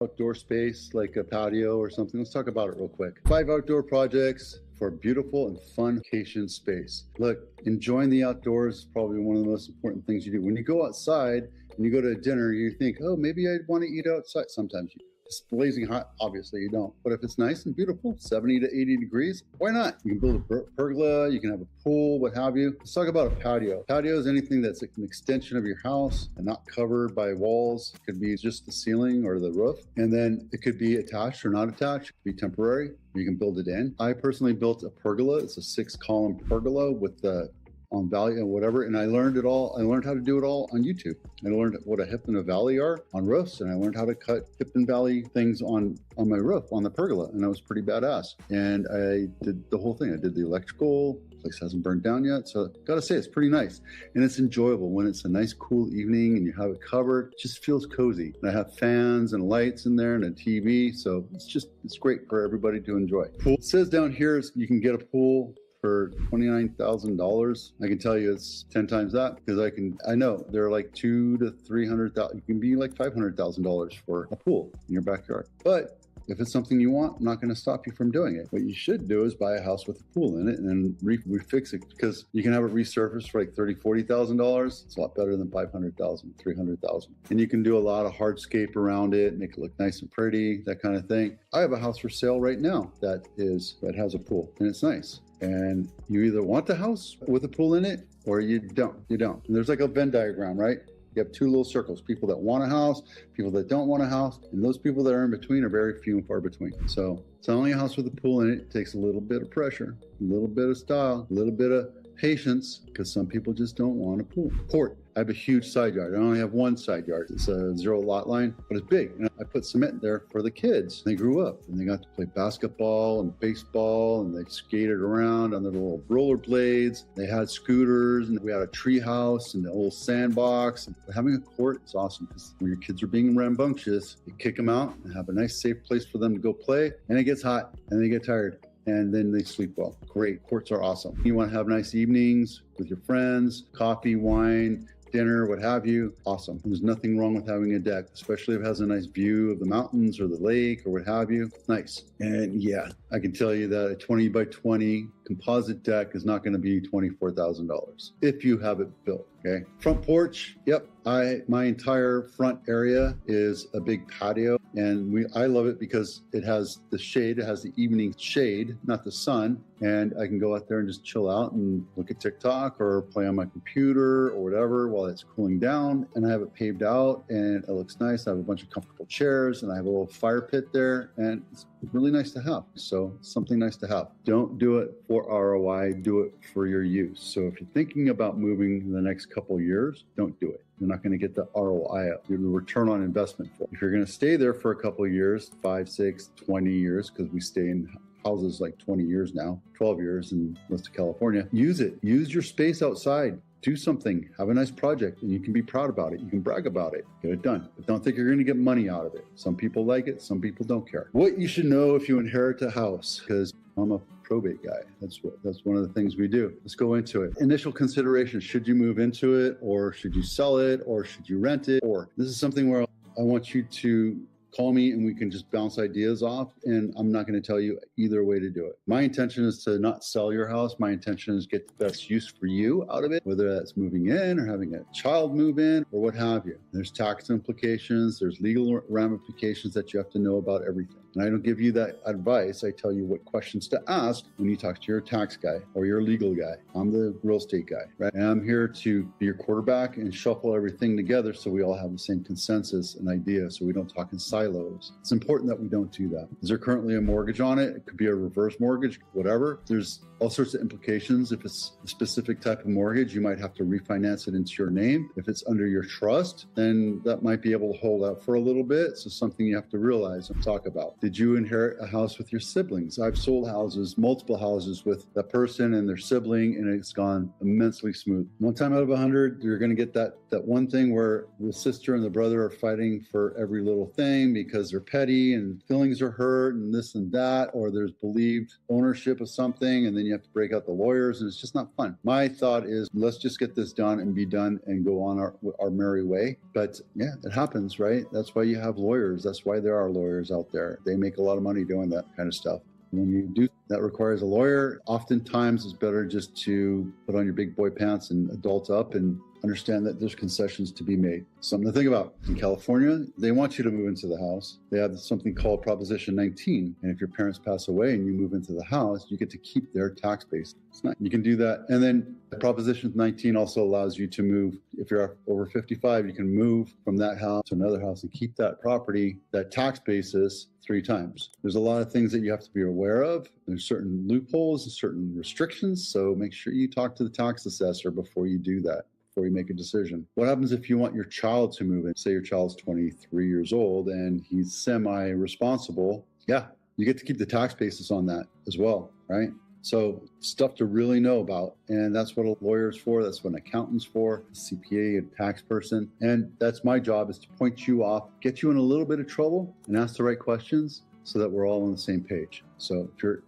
outdoor space like a patio or something. Let's talk about it real quick. 5 outdoor projects for a beautiful and fun vacation space. Look, enjoying the outdoors is probably one of the most important things you do. When you go outside and you go to a dinner, you think, oh, maybe I'd want to eat outside. Sometimes you. It's blazing hot, obviously you don't. But if it's nice and beautiful, 70 to 80 degrees, why not? You can build a pergola, you can have a pool, what have you. Let's talk about a patio. Patio is anything that's like an extension of your house and not covered by walls. It could be just the ceiling or the roof. And then it could be attached or not attached. It could be temporary. You can build it in. I personally built a pergola. It's a 6-column pergola with the on valley and whatever, and I learned it all. I learned how to do it all on YouTube. I learned what a hip and a valley are on roofs, and I learned how to cut hip and valley things on my roof, on the pergola, and I was pretty badass. And I did the whole thing. I did the electrical. Place hasn't burned down yet, so gotta say it's pretty nice, and it's enjoyable when it's a nice cool evening and you have it covered. It just feels cozy. And I have fans and lights in there and a TV, so it's great for everybody to enjoy. Pool. It says down here you can get a pool for $29,000. I can tell you it's 10 times that, because I know they're like $200,000 to $300,000. You can be like $500,000 for a pool in your backyard. But if it's something you want, I'm not going to stop you from doing it. What you should do is buy a house with a pool in it and then refix it, because you can have it resurfaced for like $30,000, $40,000. It's a lot better than $500,000, $300,000. And you can do a lot of hardscape around it, make it look nice and pretty, that kind of thing. I have a house for sale right now that has a pool, and it's nice. And you either want the house with a pool in it or you don't. And there's like a Venn diagram, right? You have 2 little circles, people that want a house, people that don't want a house, and those people that are in between are very few and far between. So selling a house with a pool in it takes a little bit of pressure, a little bit of style, a little bit of patience, because some people just don't want a pool. Porch. I have a huge side yard. I only have one side yard. It's a 0 lot line, but it's big. And I put cement there for the kids. They grew up and they got to play basketball and baseball, and they skated around on their little roller blades. They had scooters, and we had a tree house and a little sandbox. And having a court is awesome, because when your kids are being rambunctious, you kick them out and have a nice, safe place for them to go play. And it gets hot and they get tired, and then they sleep well. Great. Courts are awesome. You want to have nice evenings with your friends, coffee, wine, dinner, what have you, awesome. There's nothing wrong with having a deck, especially if it has a nice view of the mountains or the lake or what have you. Nice. And yeah, I can tell you that a 20 by 20 composite deck is not going to be $24,000 if you have it built. Okay. Front porch. Yep. My entire front area is a big patio, and I love it because it has the shade. It has the evening shade, not the sun. And I can go out there and just chill out and look at TikTok or play on my computer or whatever while it's cooling down. And I have it paved out and it looks nice. I have a bunch of comfortable chairs and I have a little fire pit there, and it's really nice to have. So something nice to have. Don't do it for ROI, do it for your use. So if you're thinking about moving in the next couple of years, don't do it. You're not going to get the ROI up, the return on investment for it. If you're going to stay there for a couple of years, 5, 6, 20 years, because we stay in houses like 20 years now, 12 years in most of California, use it. Use your space outside. Do something, have a nice project, and you can be proud about it. You can brag about it, get it done. But don't think you're going to get money out of it. Some people like it, some people don't care. What you should know if you inherit a house, because I'm a probate guy. That's one of the things we do. Let's go into it. Initial consideration, should you move into it, or should you sell it, or should you rent it? Or this is something where I want you to call me and we can just bounce ideas off, and I'm not going to tell you either way to do it. My intention is to not sell your house. My intention is to get the best use for you out of it, whether that's moving in or having a child move in or what have you. There's tax implications, there's legal ramifications that you have to know about everything. And I don't give you that advice. I tell you what questions to ask when you talk to your tax guy or your legal guy. I'm the real estate guy, right? And I'm here to be your quarterback and shuffle everything together so we all have the same consensus and idea, so we don't talk in silos. It's important that we don't do that. Is there currently a mortgage on it? It could be a reverse mortgage, whatever. There's all sorts of implications. If it's a specific type of mortgage, you might have to refinance it into your name. If it's under your trust, then that might be able to hold out for a little bit. So something you have to realize and talk about. Did you inherit a house with your siblings? I've sold houses, multiple houses with that person and their sibling, and it's gone immensely smooth. One time out of 100, you're going to get that one thing where the sister and the brother are fighting for every little thing fighting because they're petty and feelings are hurt and this and that, or there's believed ownership of something, and then you have to break out the lawyers, and it's just not fun. My thought is, let's just get this done and be done and go on our merry way. But yeah, it happens, right? That's why you have lawyers. That's why there are lawyers out there. They make a lot of money doing that kind of stuff. When you do that requires a lawyer, oftentimes it's better just to put on your big boy pants and adult up and understand that there's concessions to be made. Something to think about. In California, they want you to move into the house. They have something called Proposition 19. And if your parents pass away and you move into the house, you get to keep their tax base. It's not, you can do that. And then Proposition 19 also allows you to move. If you're over 55, you can move from that house to another house and keep that property, that tax basis, 3 times. There's a lot of things that you have to be aware of. There's certain loopholes and certain restrictions. So make sure you talk to the tax assessor before you do that, before you make a decision. What happens if you want your child to move in? Say your child's 23 years old and he's semi-responsible. Yeah, you get to keep the tax basis on that as well, right? So stuff to really know about. And that's what a lawyer's for. That's what an accountant's for, a CPA, a tax person. And that's my job, is to point you off, get you in a little bit of trouble and ask the right questions so that we're all on the same page. So if you're